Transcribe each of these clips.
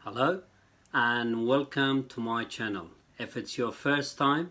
Hello and welcome to my channel. If it's your first time,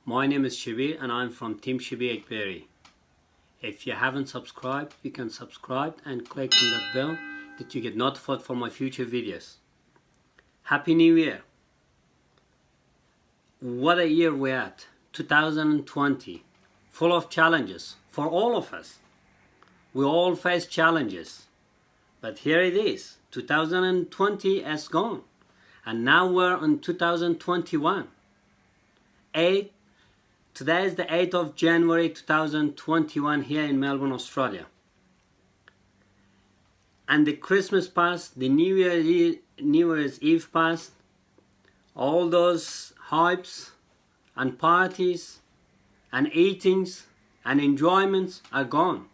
my name is Shabir and I'm from Team Shabir Akbari. If you haven't subscribed, you can subscribe and click on that bell that you get notified for my future videos. Happy New Year! What a year we're at, 2020, full of challenges for all of us. We all face challenges, but here it is. 2020 has gone and now we're in 2021. Today is the 8th of January 2021 here in Melbourne, Australia. And the Christmas passed, the New Year's Eve passed, all those hypes and parties and eatings and enjoyments are gone.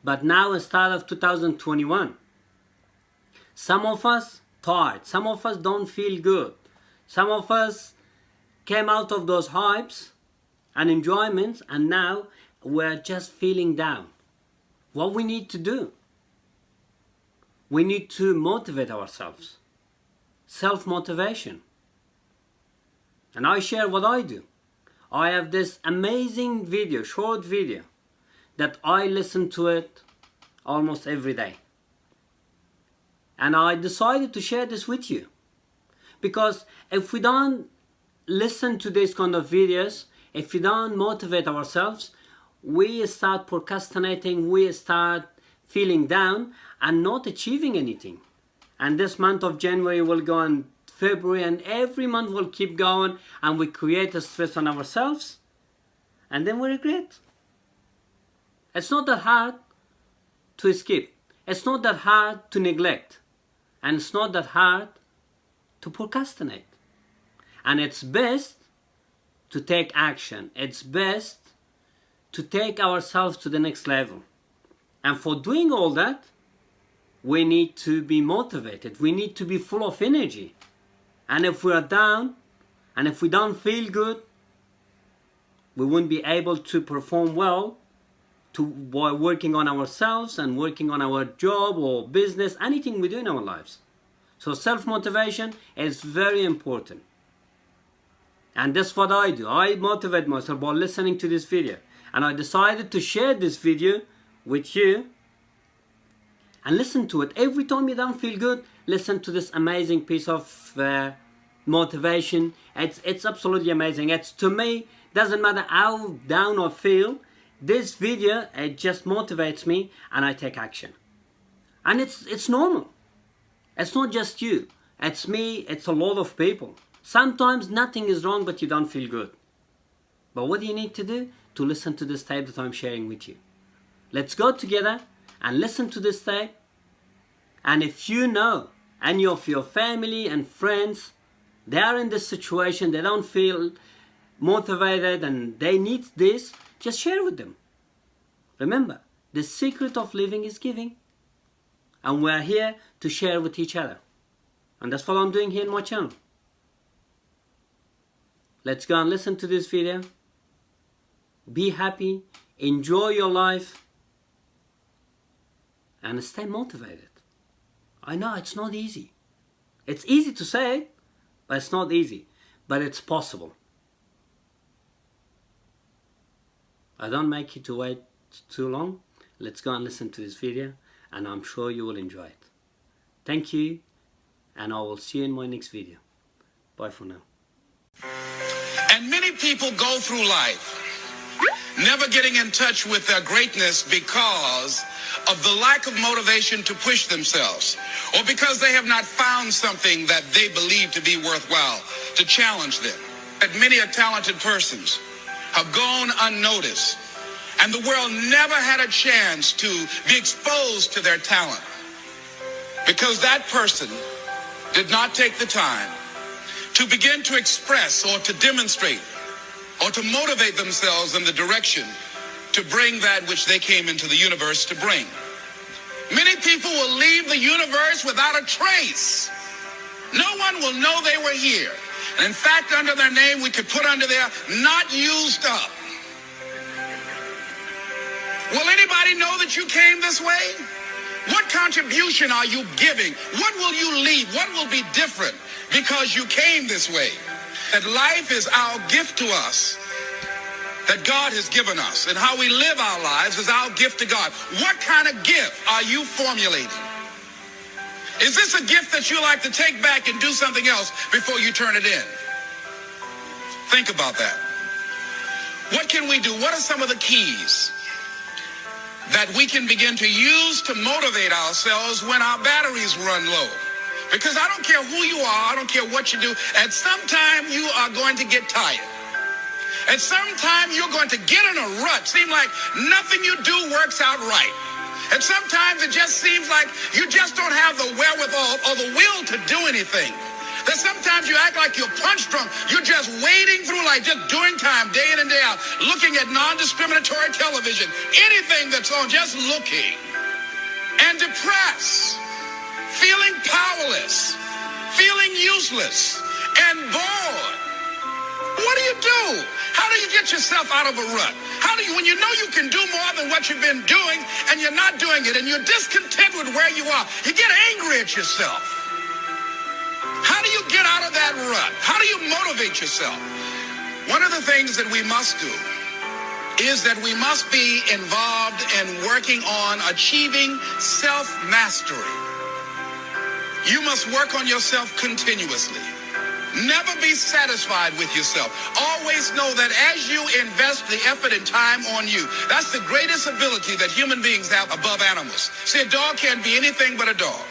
But now the start of 2021. Some of us tired, some of us don't feel good. Some of us came out of those hypes and enjoyments and now we're just feeling down. What we need to do? We need to motivate ourselves. Self-motivation. And I share what I do. I have this amazing video, short video, that I listen to it almost every day. And I decided to share this with you. Because if we don't listen to these kind of videos, if we don't motivate ourselves, we start procrastinating, we start feeling down and not achieving anything. And this month of January will go on February and every month will keep going and we create a stress on ourselves and then we regret. It's not that hard to skip. It's not that hard to neglect. And it's not that hard to procrastinate. And it's best to take action. It's best to take ourselves to the next level. And for doing all that, we need to be motivated. We need to be full of energy. And if we are down, and if we don't feel good, we won't be able to perform well by working on ourselves and working on our job or business, anything we do in our lives. So self-motivation is very important. And that's what I do. I motivate myself by listening to this video. And I decided to share this video with you. And listen to it. Every time you don't feel good, listen to this amazing piece of motivation. It's absolutely amazing. It's, to me, doesn't matter how down I feel, this video, it just motivates me and I take action. And it's normal. It's not just you. It's me. It's a lot of people. Sometimes nothing is wrong but you don't feel good. But what do you need to do? To listen to this tape that I'm sharing with you. Let's go together and listen to this tape. And if you know any of your family and friends, they are in this situation, they don't feel motivated and they need this, just share with them. Remember, the secret of living is giving. And we're here to share with each other. And that's what I'm doing here in my channel. Let's go and listen to this video. Be happy, enjoy your life, and stay motivated. I know it's not easy. It's easy to say, but it's not easy. But it's possible. I don't make you to wait too long. Let's go and listen to this video and I'm sure you will enjoy it. Thank you and I will see you in my next video. Bye for now. And many people go through life never getting in touch with their greatness because of the lack of motivation to push themselves or because they have not found something that they believe to be worthwhile to challenge them. And many talented persons have gone unnoticed, and the world never had a chance to be exposed to their talent because that person did not take the time to begin to express or to demonstrate or to motivate themselves in the direction to bring that which they came into the universe to bring. Many people will leave the universe without a trace. No one will know they were here. And in fact, under their name, we could put under there, not used up. Will anybody know that you came this way? What contribution are you giving? What will you leave? What will be different because you came this way? That life is our gift to us, that God has given us, and how we live our lives is our gift to God. What kind of gift are you formulating? Is this a gift that you like to take back and do something else before you turn it in? Think about that. What can we do? What are some of the keys that we can begin to use to motivate ourselves when our batteries run low? Because I don't care who you are, I don't care what you do, at some time you are going to get tired. At some time you're going to get in a rut. Seem like nothing you do works out right. And sometimes it just seems like you just don't have the wherewithal or the will to do anything. That sometimes you act like you're punch drunk. You're just wading through life, just doing time day in and day out, looking at non-discriminatory television, anything that's on, just looking. And depressed, feeling powerless, feeling useless, and bored. What do you do? How do you get yourself out of a rut? How do you, when you know you can do more than what you've been doing and you're not doing it and you're discontent with where you are, you get angry at yourself. How do you get out of that rut? How do you motivate yourself? One of the things that we must do is that we must be involved in working on achieving self-mastery. You must work on yourself continuously. Never be satisfied with yourself. Always know that as you invest the effort and time on you, that's the greatest ability that human beings have above animals. See, a dog can't be anything but a dog.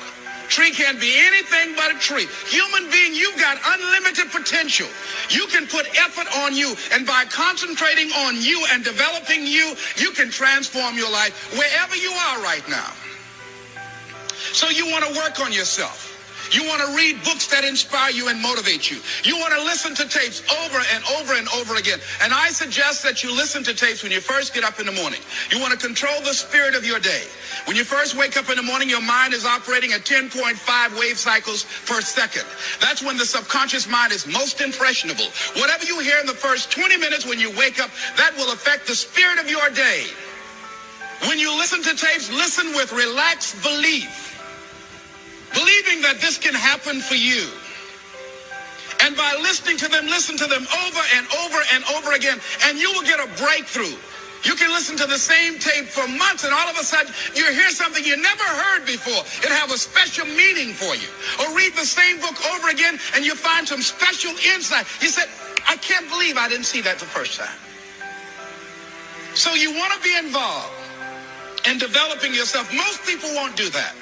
Tree can't be anything but a tree. Human being, you've got unlimited potential. You can put effort on you, and by concentrating on you and developing you, you can transform your life wherever you are right now. So you want to work on yourself. You want to read books that inspire you and motivate you. You want to listen to tapes over and over and over again. And I suggest that you listen to tapes when you first get up in the morning. You want to control the spirit of your day. When you first wake up in the morning, your mind is operating at 10.5 wave cycles per second. That's when the subconscious mind is most impressionable. Whatever you hear in the first 20 minutes when you wake up, that will affect the spirit of your day. When you listen to tapes, listen with relaxed belief. Believing that this can happen for you. And by listening to them, listen to them over and over and over again, and you will get a breakthrough. You can listen to the same tape for months, and all of a sudden, you hear something you never heard before. It have a special meaning for you. Or read the same book over again, and you find some special insight. You said, I can't believe I didn't see that the first time. So you want to be involved in developing yourself. Most people won't do that.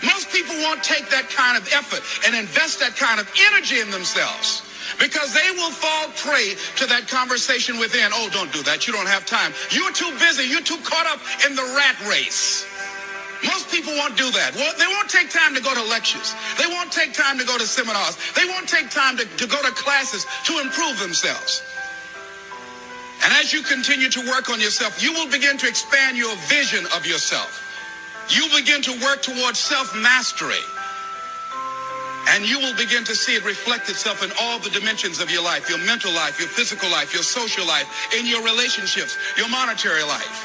Most people won't take that kind of effort and invest that kind of energy in themselves because they will fall prey to that conversation within. Oh, don't do that. You don't have time. You're too busy. You're too caught up in the rat race. Most people won't do that. Well, they won't take time to go to lectures. They won't take time to go to seminars. They won't take time to go to classes to improve themselves. And as you continue to work on yourself, you will begin to expand your vision of yourself. You begin to work towards self-mastery, and you will begin to see it reflect itself in all the dimensions of your life, your mental life, your physical life, your social life, in your relationships, your monetary life.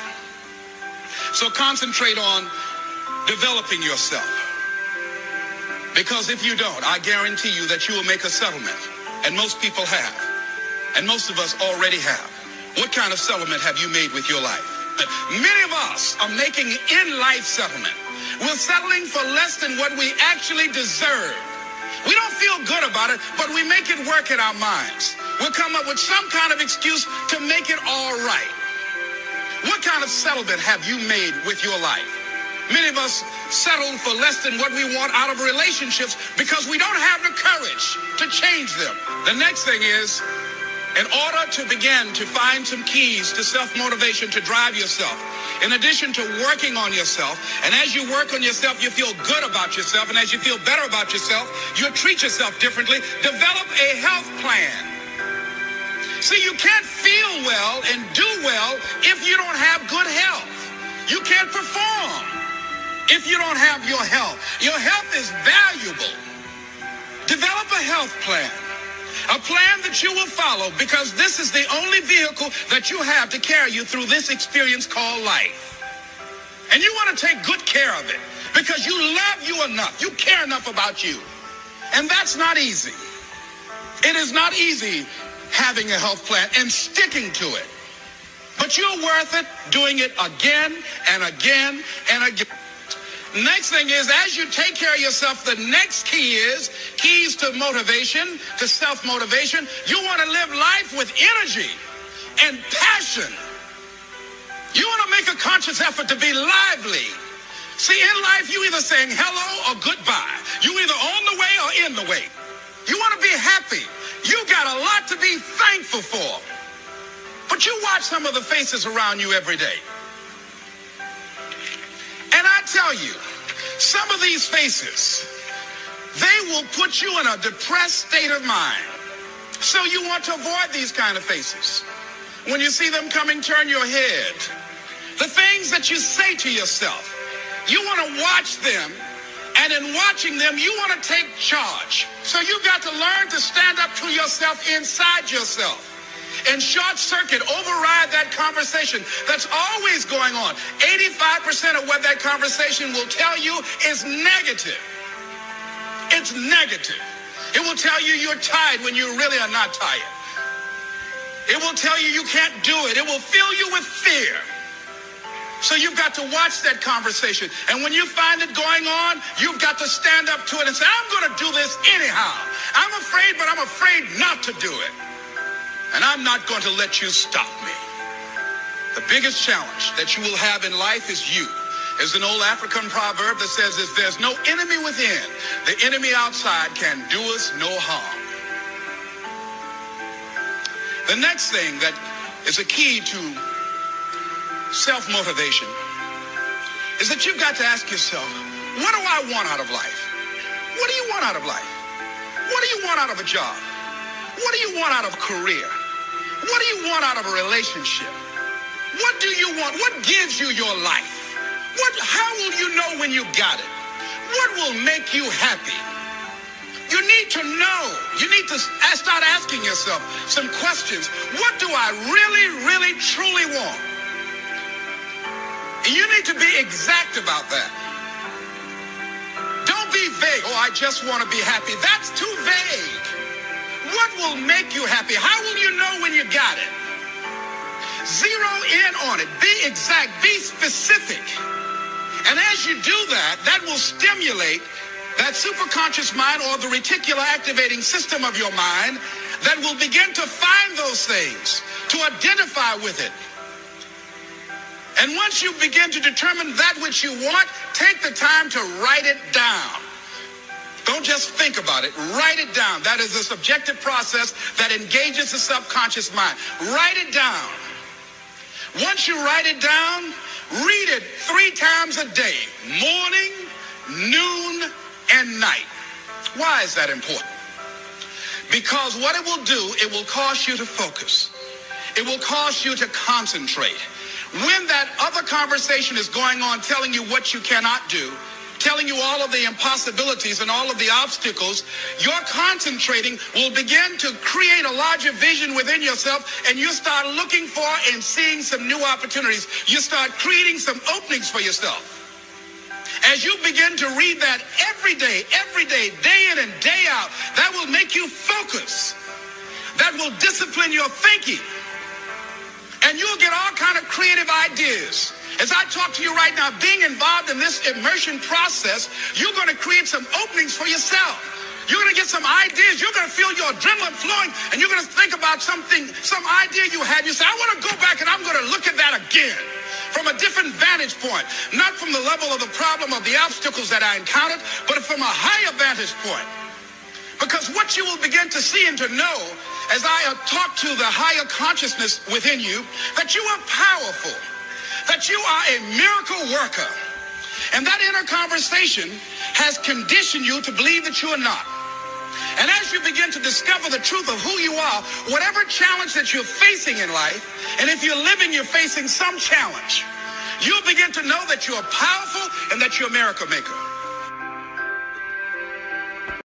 So concentrate on developing yourself, because if you don't, I guarantee you that you will make a settlement, and most people have, and most of us already have. What kind of settlement have you made with your life? Many of us are making in-life settlement. We're settling for less than what we actually deserve. We don't feel good about it, but we make it work in our minds. We'll come up with some kind of excuse to make it all right. What kind of settlement have you made with your life? Many of us settle for less than what we want out of relationships because we don't have the courage to change them. The next thing is, in order to begin to find some keys to self-motivation to drive yourself, in addition to working on yourself, and as you work on yourself, you feel good about yourself, and as you feel better about yourself, you'll treat yourself differently. Develop a health plan. See, you can't feel well and do well if you don't have good health. You can't perform if you don't have your health. Your health is valuable. Develop a health plan. A plan that you will follow, because this is the only vehicle that you have to carry you through this experience called life. And you want to take good care of it, because you love you enough. You care enough about you. And that's not easy. It is not easy having a health plan and sticking to it. But you're worth it doing it again and again and again. Next thing is, as you take care of yourself, the next key is keys to motivation, to self-motivation. You want to live life with energy and passion. You want to make a conscious effort to be lively. See, in life, you either saying hello or goodbye. You either on the way or in the way. You want to be happy. You got a lot to be thankful for. But you watch some of the faces around you every day. And I tell you, some of these faces, they will put you in a depressed state of mind. So you want to avoid these kind of faces. When you see them coming, turn your head. The things that you say to yourself, you want to watch them, and in watching them, you want to take charge. So you've got to learn to stand up to yourself inside yourself and short circuit, override that conversation that's always going on. 85% of what that conversation will tell you is negative. It's negative. It will tell you you're tired when you really are not tired. It will tell you you can't do it. It will fill you with fear. So you've got to watch that conversation. And when you find it going on, you've got to stand up to it and say, I'm going to do this anyhow. I'm afraid, but I'm afraid not to do it. And I'm not going to let you stop me. The biggest challenge that you will have in life is you. There's an old African proverb that says, if there's no enemy within, the enemy outside can do us no harm. The next thing that is a key to self-motivation is that you've got to ask yourself, what do I want out of life? What do you want out of life? What do you want out of a job? What do you want out of a career? What do you want out of a relationship? What do you want? What gives you your life? How will you know when you got it? What will make you happy? You need to know. You need to start asking yourself some questions. What do I really, really, truly want? And you need to be exact about that. Don't be vague. Oh, I just want to be happy. That's too vague. What will make you happy? How will you know when you got it? Zero in on it. Be exact. Be specific. And as you do that, that will stimulate that superconscious mind or the reticular activating system of your mind that will begin to find those things, to identify with it. And once you begin to determine that which you want, take the time to write it down. Don't just think about it. Write it down. That is a subjective process that engages the subconscious mind. Write it down. Once you write it down, read it 3 times a day, morning, noon, and night. Why is that important? Because what it will do, it will cause you to focus. It will cause you to concentrate. When that other conversation is going on telling you what you cannot do, telling you all of the impossibilities and all of the obstacles, your concentrating will begin to create a larger vision within yourself, and you start looking for and seeing some new opportunities. You start creating some openings for yourself. As you begin to read that every day, day in and day out, that will make you focus. That will discipline your thinking. And you'll get all kind of creative ideas. As I talk to you right now, being involved in this immersion process, you're going to create some openings for yourself. You're going to get some ideas. You're going to feel your adrenaline flowing, and you're going to think about something, some idea you had. You say, I want to go back and I'm going to look at that again from a different vantage point, not from the level of the problem of the obstacles that I encountered, but from a higher vantage point. Because what you will begin to see and to know as I talk to the higher consciousness within you, that you are powerful, that you are a miracle worker. And that inner conversation has conditioned you to believe that you are not. And as you begin to discover the truth of who you are, whatever challenge that you're facing in life, and if you're living, you're facing some challenge, you'll begin to know that you are powerful and that you're a miracle maker.